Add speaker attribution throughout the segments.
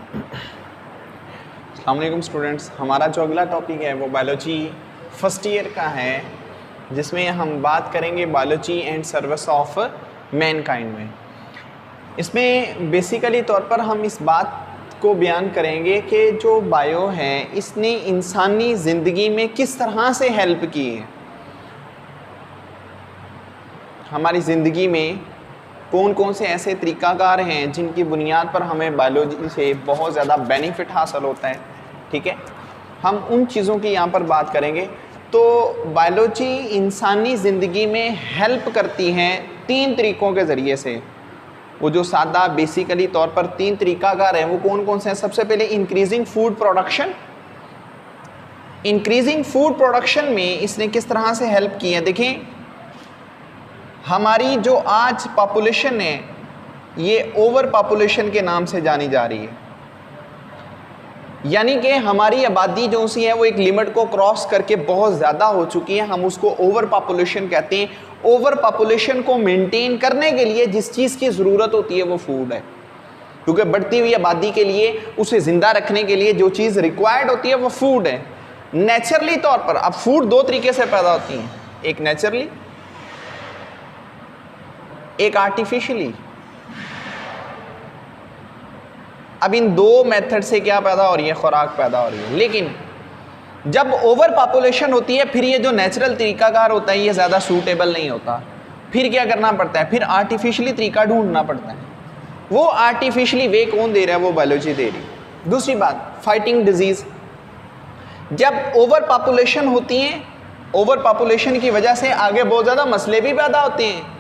Speaker 1: अस्सलाम वालेकुम स्टूडेंट्स, हमारा जो अगला टॉपिक है वो बायोलॉजी फर्स्ट ईयर का है, जिसमें हम बात करेंगे biology and service of Mankind में। इसमें बेसिकली तौर पर हम इस बात को बयान करेंगे कि जो बायो है इसने इंसानी ज़िंदगी में किस तरह से हेल्प की है। हमारी ज़िंदगी में कौन कौन से ऐसे तरीक़ाकार हैं जिनकी बुनियाद पर हमें बायोलॉजी से बहुत ज़्यादा बेनिफिट हासिल होता है। ठीक है, हम उन चीज़ों की यहाँ पर बात करेंगे। तो बायोलॉजी इंसानी ज़िंदगी में हेल्प करती हैं 3 तरीक़ों के ज़रिए से। वो जो सादा बेसिकली तौर पर 3 तरीक़ाकार हैं वो कौन कौन से हैं। सबसे पहले increasing food production. Increasing food production में इसने किस तरह से हेल्प की है। देखें, हमारी जो आज पॉपुलेशन है ये ओवर पॉपुलेशन के नाम से जानी जा रही है, यानी कि हमारी आबादी जो सी है वो एक लिमिट को क्रॉस करके बहुत ज़्यादा हो चुकी है। हम उसको ओवर पॉपुलेशन कहते हैं। ओवर पॉपुलेशन को मेंटेन करने के लिए जिस चीज़ की ज़रूरत होती है वो फूड है, क्योंकि बढ़ती हुई आबादी के लिए उसे ज़िंदा रखने के लिए जो चीज़ रिक्वायर्ड होती है वो फूड है। नेचुरली तौर पर अब फूड 2 तरीके से पैदा होती हैं, एक नेचुरली, एक आर्टिफिशियली। अब इन 2 मेथड से क्या पैदा हो रही है, खुराक पैदा हो रही है। लेकिन जब ओवर पॉपुलेशन होती है फिर ये जो नेचुरल तरीकाकार होता है ये ज़्यादा सूटेबल नहीं होता। फिर क्या करना पड़ता है, फिर आर्टिफिशियली तरीका ढूंढना पड़ता है। वो आर्टिफिशियली वे कौन दे रहा है, वो बायोलॉजी दे रही है। दूसरी बात, फाइटिंग डिजीज़। जब ओवर पॉपुलेशन होती है, ओवर पॉपुलेशन की वजह से आगे बहुत ज़्यादा मसले भी पैदा होते हैं।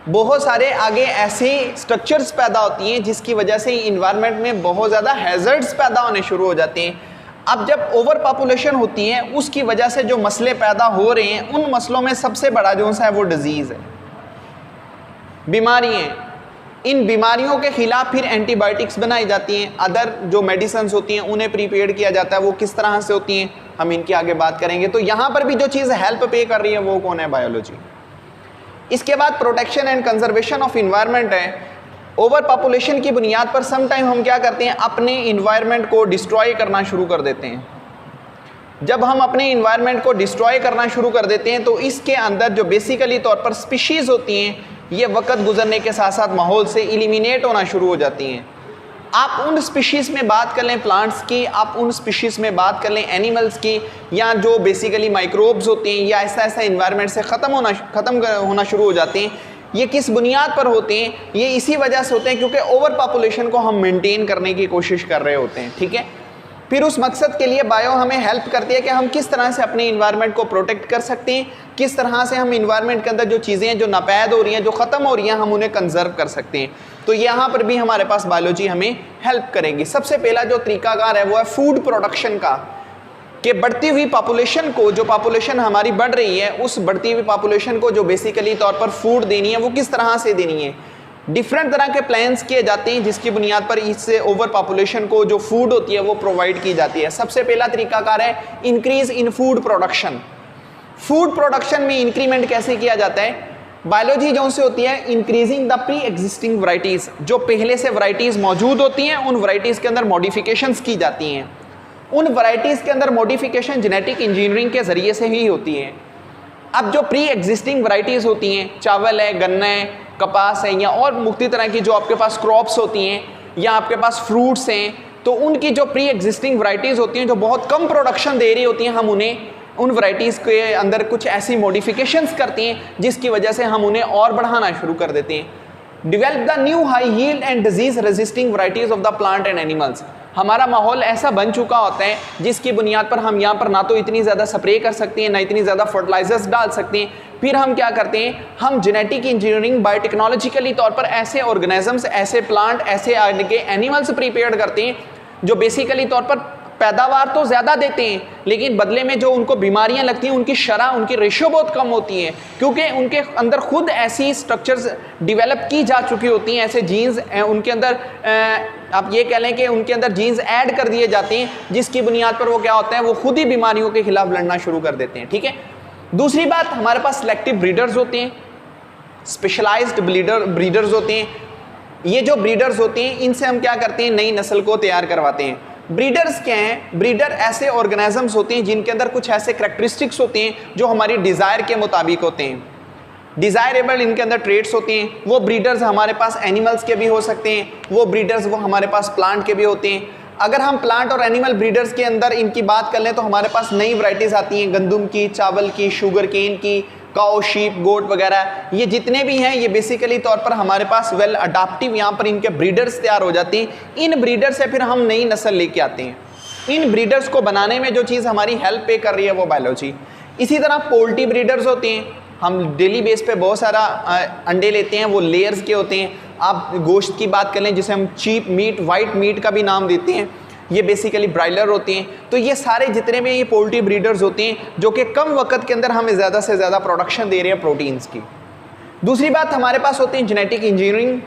Speaker 1: बहुत सारे आगे ऐसे स्ट्रक्चर्स पैदा होती हैं जिसकी वजह से इन्वायरमेंट में बहुत ज़्यादा हैज़र्ड्स पैदा होने शुरू हो जाते हैं। अब जब ओवर पॉपुलेशन होती है उसकी वजह से जो मसले पैदा हो रहे हैं, उन मसलों में सबसे बड़ा जो सा है वो डिजीज़ है, बीमारी हैं। इन बीमारियों के ख़िलाफ़ फिर एंटीबायोटिक्स बनाई जाती हैं, अदर जो मेडिसिन होती हैं उन्हें प्रिपेयर किया जाता है। वो किस तरह से होती हैं हम इनकी आगे बात करेंगे। तो यहाँ पर भी जो चीज़ हेल्प पे कर रही है वो कौन है, बायोलॉजी। इसके बाद protection and conservation of environment है। ओवर पॉपुलेशन की बुनियाद पर सम टाइम हम क्या करते हैं, अपने इन्वायरमेंट को डिस्ट्रॉय करना शुरू कर देते हैं। जब हम अपने इन्वायरमेंट को डिस्ट्रॉय करना शुरू कर देते हैं तो इसके अंदर जो बेसिकली तौर पर स्पीशीज़ होती हैं ये वक्त गुजरने के साथ साथ माहौल से एलिमिनेट होना शुरू हो जाती हैं। आप उन स्पीशीज़ में बात कर लें प्लांट्स की, आप उन स्पीशीज़ में बात कर लें एनिमल्स की, या जो बेसिकली माइक्रोब्स होते हैं या ऐसा ऐसा इन्वायरमेंट से ख़त्म होना शुरू हो जाते हैं। ये किस बुनियाद पर होते हैं, ये इसी वजह से होते हैं क्योंकि ओवर पॉपुलेशन को हम मेंटेन करने की कोशिश कर रहे होते हैं। ठीक है, फिर उस मकसद के लिए बायो हमें हेल्प करती है कि हम किस तरह से अपने इन्वायरमेंट को प्रोटेक्ट कर सकते हैं, किस तरह से हम इन्वायरमेंट के अंदर जो चीज़ें हैं जो नापैद हो रही हैं, जो ख़त्म हो रही हैं, हम उन्हें कंजर्व कर सकते हैं। तो यहाँ पर भी हमारे पास बायोलॉजी हमें हेल्प करेगी। सबसे पहला जो तरीकाकार है वो है फूड प्रोडक्शन का, कि बढ़ती हुई पॉपुलेशन को, जो पॉपुलेशन हमारी बढ़ रही है उस बढ़ती हुई पॉपुलेशन को जो बेसिकली तौर पर फूड देनी है वो किस तरह से देनी है। डिफरेंट तरह के प्लान्स किए जाते हैं जिसकी बुनियाद पर इससे ओवर पॉपुलेशन को जो फूड होती है वो प्रोवाइड की जाती है। सबसे पहला तरीकाकार है increase in food production. Food production में इंक्रीमेंट कैसे किया जाता है, बायोलॉजी जो से होती है increasing the pre existing varieties. जो पहले से वराइटीज़ मौजूद होती हैं उन वराइटीज़ के अंदर मॉडिफिकेशंस की जाती हैं। उन वराइटीज़ के अंदर मॉडिफिकेशन जेनेटिक इंजीनियरिंग के ज़रिए से ही होती है। अब जो प्री एग्जिस्टिंग वराइटीज़ होती हैं, चावल है, गन्ना है, कपास है, या और मुख्तलिफ तरह की जो आपके पास क्रॉप्स होती हैं या आपके पास फ्रूट्स हैं, तो उनकी जो प्री एग्जिस्टिंग वराइटीज़ होती हैं जो बहुत कम प्रोडक्शन दे रही होती हैं, हम उन्हें उन वराइटीज़ के अंदर कुछ ऐसी मॉडिफिकेशंस करते हैं जिसकी वजह से हम उन्हें और बढ़ाना शुरू कर देते हैं। Develop the new high yield and disease resisting varieties of the plant and animals. हमारा माहौल ऐसा बन चुका होता है जिसकी बुनियाद पर हम यहाँ पर ना तो इतनी ज़्यादा स्प्रे कर सकते हैं, ना इतनी ज़्यादा फर्टिलाइजर्स डाल सकते हैं। फिर हम क्या करते हैं, हम जेनेटिक इंजीनियरिंग बायोटेक्नोलॉजिकली तौर पर ऐसे ऑर्गेनिजम्स, ऐसे प्लांट, ऐसे एनिमल्स प्रिपेयर करते हैं जो बेसिकली तौर पर पैदावार तो ज़्यादा देते हैं लेकिन बदले में जो उनको बीमारियां लगती हैं उनकी शरह, उनकी रेशो बहुत कम होती है, क्योंकि उनके अंदर खुद ऐसी स्ट्रक्चर्स डेवलप की जा चुकी होती हैं, ऐसे जीन्स उनके अंदर आप ये कह लें कि उनके अंदर जीन्स ऐड कर दिए जाते हैं जिसकी बुनियाद पर वो क्या होता है, वो खुद ही बीमारियों के खिलाफ लड़ना शुरू कर देते हैं। ठीक है, दूसरी बात, हमारे पास सिलेक्टिव ब्रीडर्स होते हैं, स्पेशलाइज्ड ब्रीडर्स होते हैं। ये जो ब्रीडर्स होते हैं इनसे हम क्या करते हैं, नई नस्ल को तैयार करवाते हैं। ब्रीडर्स क्या हैं? ब्रीडर ऐसे ऑर्गेनिजम्स होते हैं जिनके अंदर कुछ ऐसे कैरेक्टरिस्टिक्स होते हैं जो हमारी डिजायर के मुताबिक होते हैं, डिजायरेबल इनके अंदर ट्रेट्स होते हैं। वो ब्रीडर्स हमारे पास एनिमल्स के भी हो सकते हैं, वो ब्रीडर्स वो हमारे पास प्लांट के भी होते हैं। अगर हम प्लांट और एनिमल ब्रीडर्स के अंदर इनकी बात कर लें तो हमारे पास नई वैरायटीज आती हैं, गंदम की, चावल की, शुगर केन की, काउ, शीप, गोट वगैरह, ये जितने भी हैं ये बेसिकली तौर पर हमारे पास वेल अडाप्टिव यहाँ पर इनके ब्रीडर्स तैयार हो जाते हैं। इन ब्रीडर से फिर हम नई नस्ल लेके आते हैं। इन ब्रीडर्स को बनाने में जो चीज़ हमारी हेल्प पे कर रही है वो बायोलॉजी। इसी तरह पोल्ट्री ब्रीडर्स होते हैं, हम डेली बेस पे बहुत सारा अंडे लेते हैं, वो लेयर्स के होते हैं। आप गोश्त की बात कर लें जिसे हम चीप मीट, वाइट मीट का भी नाम देते हैं, ये बेसिकली ब्रायलर होते हैं। तो ये सारे जितने भी ये पोल्ट्री ब्रीडर्स होते हैं जो कि कम वक्त के अंदर हमें ज़्यादा से ज़्यादा प्रोडक्शन दे रहे हैं प्रोटीन्स की। दूसरी बात हमारे पास होती है जेनेटिक इंजीनियरिंग।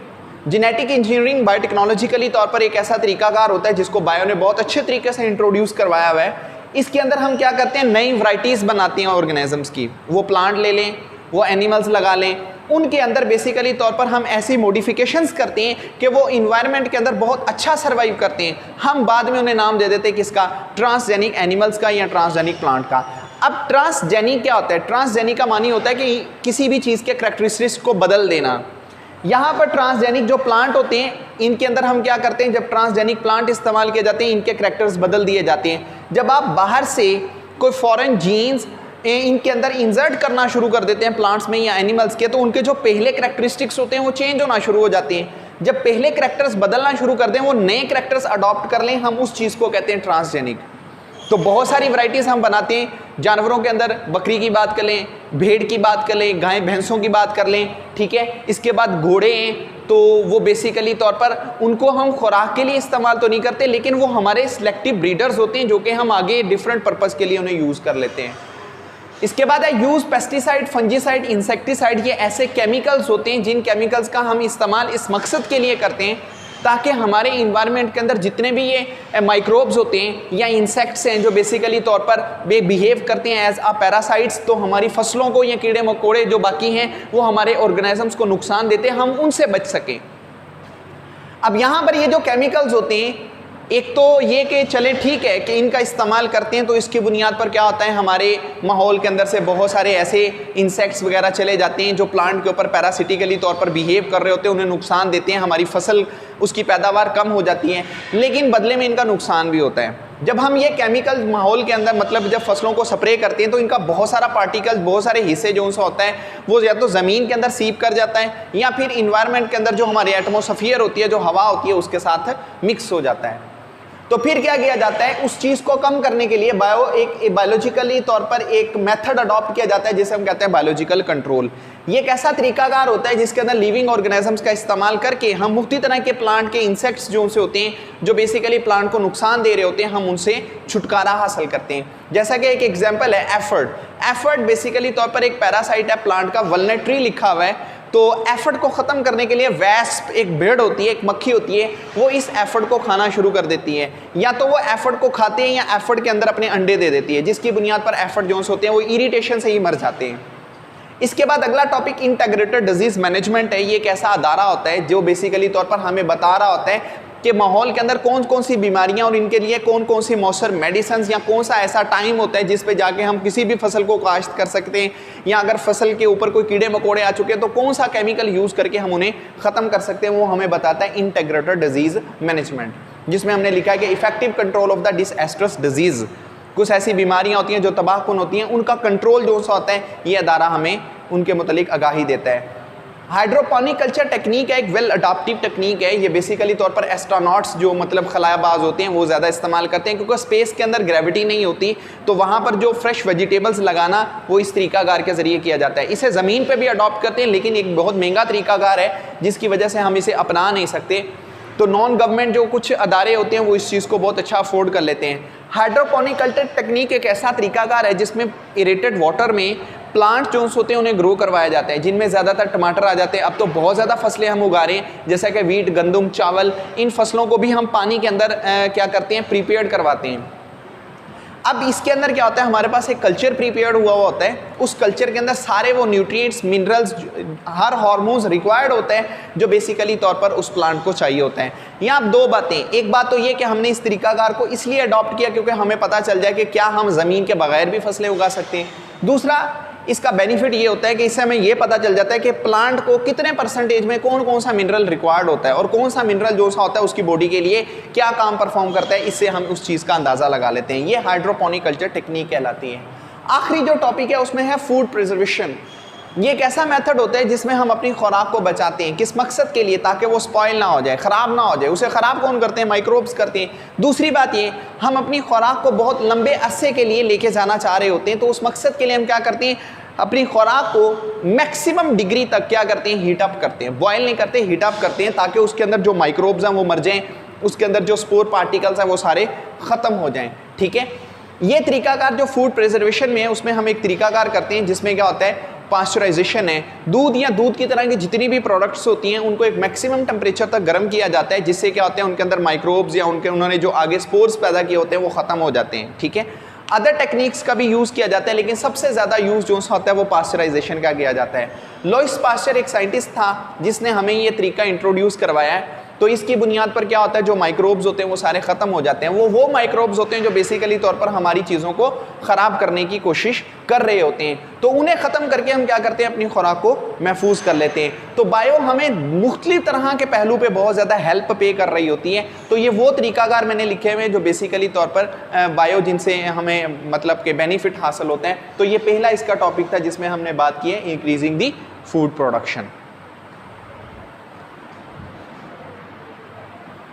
Speaker 1: जेनेटिक इंजीनियरिंग बायोटेक्नोलॉजिकली तौर पर एक ऐसा तरीकाकार होता है जिसको बायो ने बहुत अच्छे तरीके से इंट्रोड्यूस करवाया हुआ है। इसके अंदर हम क्या करते हैं, नई वैरायटीज़ बनाते हैं ऑर्गेनिजम्स की। वो प्लांट ले लें, वो एनिमल्स लगा लें, उनके अंदर बेसिकली तौर पर हम ऐसी मॉडिफिकेशंस करते हैं कि वो इन्वायरमेंट के अंदर बहुत अच्छा सर्वाइव करते हैं। हम बाद में उन्हें नाम दे देते हैं किसका, ट्रांसजेनिक एनिमल्स का या ट्रांसजेनिक प्लांट का। अब ट्रांसजेनिक क्या होता है? ट्रांसजेनिक का मानी होता है कि किसी भी चीज़ के करैक्टरिस्टिक्स को बदल देना। यहाँ पर ट्रांसजेनिक जो प्लांट होते हैं इनके अंदर हम क्या करते हैं, जब ट्रांसजेनिक प्लांट इस्तेमाल किए जाते हैं इनके करैक्टर्स बदल दिए जाते हैं। जब आप बाहर से कोई फॉरेन जीन्स इनके अंदर इंसर्ट करना शुरू कर देते हैं प्लांट्स में या एनिमल्स के, तो उनके जो पहले करैक्टरिस्टिक्स होते हैं वो चेंज होना शुरू हो जाते हैं। जब पहले करैक्टर्स बदलना शुरू कर दें, वो नए करैक्टर्स अडॉप्ट कर लें, हम उस चीज़ को कहते हैं ट्रांसजेनिक। तो बहुत सारी वैरायटीज हम बनाते हैं जानवरों के अंदर, बकरी की बात कर लें, भेड़ की बात कर लें, गाय भैंसों की बात कर लें, ठीक है। इसके बाद घोड़े हैं, तो वो बेसिकली तौर पर उनको हम खुराक के लिए इस्तेमाल तो नहीं करते, लेकिन वो हमारे सिलेक्टिव ब्रीडर्स होते हैं जो कि हम आगे डिफरेंट पर्पज़ के लिए उन्हें यूज़ कर लेते हैं। इसके बाद है यूज पेस्टिसाइड, फंजीसाइड, इंसेक्टिसाइड। ये ऐसे केमिकल्स होते हैं जिन केमिकल्स का हम इस्तेमाल इस मकसद के लिए करते हैं ताकि हमारे इन्वायरमेंट के अंदर जितने भी ये माइक्रोब्स होते हैं या इंसेक्ट्स हैं जो बेसिकली तौर पर वे बिहेव करते हैं एज अ पैरासाइट्स, तो हमारी फसलों को या कीड़े मकोड़े जो बाकी हैं वो हमारे ऑर्गेनिजम्स को नुकसान देते हैं, हम उनसे बच सकें। अब यहाँ पर ये जो केमिकल्स होते हैं, एक तो ये कि चले ठीक है कि इनका इस्तेमाल करते हैं तो इसकी बुनियाद पर क्या होता है, हमारे माहौल के अंदर से बहुत सारे ऐसे इंसेक्ट्स वगैरह चले जाते हैं जो प्लांट के ऊपर पैरासिटिकली तौर पर बिहेव कर रहे होते हैं, उन्हें नुकसान देते हैं, हमारी फसल उसकी पैदावार कम हो जाती है, लेकिन बदले में इनका नुकसान भी होता है। जब हम ये केमिकल माहौल के अंदर मतलब जब फसलों को स्प्रे करते हैं तो इनका बहुत सारा पार्टिकल्स, बहुत सारे हिस्से जो उनसे होता है वो या तो ज़मीन के अंदर सीप कर जाता है या फिर इन्वायरमेंट के अंदर जो हमारी एटमोसफियर होती है, जो हवा होती है, उसके साथ मिक्स हो जाता है। तो फिर क्या किया जाता है, उस चीज़ को कम करने के लिए बायोलॉजिकली तौर पर एक मेथड अडॉप्ट किया जाता है जिसे हम कहते हैं बायोलॉजिकल कंट्रोल। ये एक ऐसा तरीकाकार होता है जिसके अंदर लिविंग ऑर्गेनिजम्स का इस्तेमाल करके हम मुख्तलिफ तरह के प्लांट के इंसेक्ट्स जो उनसे होते हैं जो बेसिकली प्लांट को नुकसान दे रहे होते हैं, हम उनसे छुटकारा हासिल करते हैं। जैसा कि एक एग्जाम्पल है एफर्ट। एफर्ट बेसिकली तौर पर एक पैरासाइट है प्लांट का, वल्नेट्री लिखा हुआ है। तो एफर्ट को ख़त्म करने के लिए वैस्प, एक भेड़ होती है, एक मक्खी होती है, वो इस एफर्ट को खाना शुरू कर देती है, या तो वो एफर्ट को खाते हैं या एफर्ट के अंदर अपने अंडे दे देती है, जिसकी बुनियाद पर एफर्ट जोन्स होते हैं वो इरिटेशन से ही मर जाते हैं। इसके बाद अगला टॉपिक इंटीग्रेटेड डिजीज मैनेजमेंट है। ये एक ऐसा अदारा होता है जो बेसिकली तौर पर हमें बता रहा होता है कि माहौल के अंदर कौन कौन सी बीमारियां और इनके लिए कौन कौन सी मौसर मेडिसिन या कौन सा ऐसा टाइम होता है जिस पे जाके हम किसी भी फसल को काश्त कर सकते हैं, या अगर फसल के ऊपर कोई कीड़े मकोड़े आ चुके हैं तो कौन सा केमिकल यूज़ करके हम उन्हें ख़त्म कर सकते हैं, वो हमें बताता है इंटीग्रेटेड डिजीज मैनेजमेंट, जिसमें हमने लिखा है कि effective control of the disastrous disease. कुछ ऐसी बीमारियाँ होती हैं जो तबाहकुन होती हैं, उनका कंट्रोल जो सा होता है ये अदारा हमें उनके मुतालिक आगाही देता है। हाइड्रोपोनिक कल्चर टेक्निक है, एक वेल अडाप्टिव टेक्निक है। ये बेसिकली तौर पर एस्ट्रोनॉट्स जो मतलब खलायाबाज होते हैं वो ज़्यादा इस्तेमाल करते हैं, क्योंकि स्पेस के अंदर ग्रेविटी नहीं होती, तो वहाँ पर जो फ्रेश वेजिटेबल्स लगाना वो इस तरीकाकार के ज़रिए किया जाता है। इसे ज़मीन पे भी अडॉप्ट करते हैं, लेकिन एक बहुत महंगा तरीकाकार है जिसकी वजह से हम इसे अपना नहीं सकते। तो नॉन गवर्नमेंट जो कुछ अदारे होते हैं वो इस चीज़ को बहुत अच्छा अफोर्ड कर लेते हैं। हाइड्रोपोनिक कल्चर टेक्निक एक ऐसा तरीकाकार है जिसमें इरेटेड वाटर में प्लांट जो होते हैं उन्हें ग्रो करवाया जाता है, जिनमें ज़्यादातर टमाटर आ जाते हैं। अब तो बहुत ज़्यादा फसलें हम उगा रहे हैं, जैसा कि वीट, गंदम, चावल, इन फसलों को भी हम पानी के अंदर क्या करते हैं, प्रिपेयर्ड करवाते हैं। अब इसके अंदर क्या होता है, हमारे पास एक कल्चर प्रिपेयर्ड हुआ होता है, उस कल्चर के अंदर सारे वो न्यूट्रिएंट्स, मिनरल्स, हर हार्मोन्स रिक्वायर्ड होते हैं जो बेसिकली तौर पर उस प्लांट को चाहिए होते हैं। यहाँ अब दो बातें, एक बात तो ये कि हमने इस तरीकाकार को इसलिए अडॉप्ट किया क्योंकि हमें पता चल जाए कि क्या हम ज़मीन के बगैर भी फसलें उगा सकते हैं। दूसरा, इसका बेनिफिट ये होता है कि इससे हमें ये पता चल जाता है कि प्लांट को कितने परसेंटेज में कौन कौन सा मिनरल रिक्वायर्ड होता है और कौन सा मिनरल जो सा होता है उसकी बॉडी के लिए क्या काम परफॉर्म करता है, इससे हम उस चीज़ का अंदाज़ा लगा लेते हैं। ये हाइड्रोपोनिक कल्चर टेक्निक कहलाती है। आखिरी जो टॉपिक है उसमें है फूड प्रिजर्वेशन। ये एक ऐसा मेथड होता है जिसमें हम अपनी खुराक को बचाते हैं, किस मकसद के लिए, ताकि वो स्पॉइल ना हो जाए, ख़राब ना हो जाए। उसे ख़राब कौन करते हैं? माइक्रोब्स करते हैं। दूसरी बात ये, हम अपनी खुराक को बहुत लंबे अरसे के लिए लेके जाना चाह रहे होते हैं, तो उस मकसद के लिए हम क्या करते हैं, अपनी खुराक को मैक्सिमम डिग्री तक क्या करते हैं, हीट अप करते हैं। बॉयल नहीं करते, हीट अप करते हैं ताकि उसके अंदर जो माइक्रोब्स हैं वो मर जाएं, उसके अंदर जो स्पोर पार्टिकल्स हैं वो सारे ख़त्म हो जाएं। ठीक है, ये तरीकाकार जो फूड प्रिजर्वेशन में है उसमें हम एक तरीकाकार करते हैं जिसमें क्या होता है, पास्चराइजेशन है। दूध या दूध की तरह की जितनी भी प्रोडक्ट्स होती हैं उनको एक मैक्सिमम टेम्परेचर तक गर्म किया जाता है, जिससे क्या होते हैं, उनके अंदर माइक्रोब्स या उन्होंने जो आगे स्पोर्स पैदा किए होते हैं वो ख़त्म हो जाते हैं। ठीक है, अदर टेक्निक्स का भी यूज़ किया जाता है, लेकिन सबसे ज़्यादा यूज़ जो होता है वो पास्चराइजेशन का किया जाता है। लुईस पास्चर एक साइंटिस्ट था जिसने हमें ये तरीका इंट्रोड्यूस करवाया है। तो इसकी बुनियाद पर क्या होता है, जो माइक्रोब्स होते हैं वो सारे ख़त्म हो जाते हैं। वो माइक्रोब्स होते हैं जो बेसिकली तौर पर हमारी चीज़ों को ख़राब करने की कोशिश कर रहे होते हैं, तो उन्हें ख़त्म करके हम क्या करते हैं, अपनी खुराक को महफूज कर लेते हैं। तो बायो हमें मुख्तलिफ तरह के पहलू पे बहुत ज़्यादा हेल्प पे कर रही होती है। तो ये वो तरीकाकार मैंने लिखे हुए हैं जो बेसिकली तौर पर बायो जिनसे हमें मतलब के बेनिफिट हासिल होते हैं। तो ये पहला इसका टॉपिक था जिसमें हमने बात की है इंक्रीजिंग दी फूड प्रोडक्शन।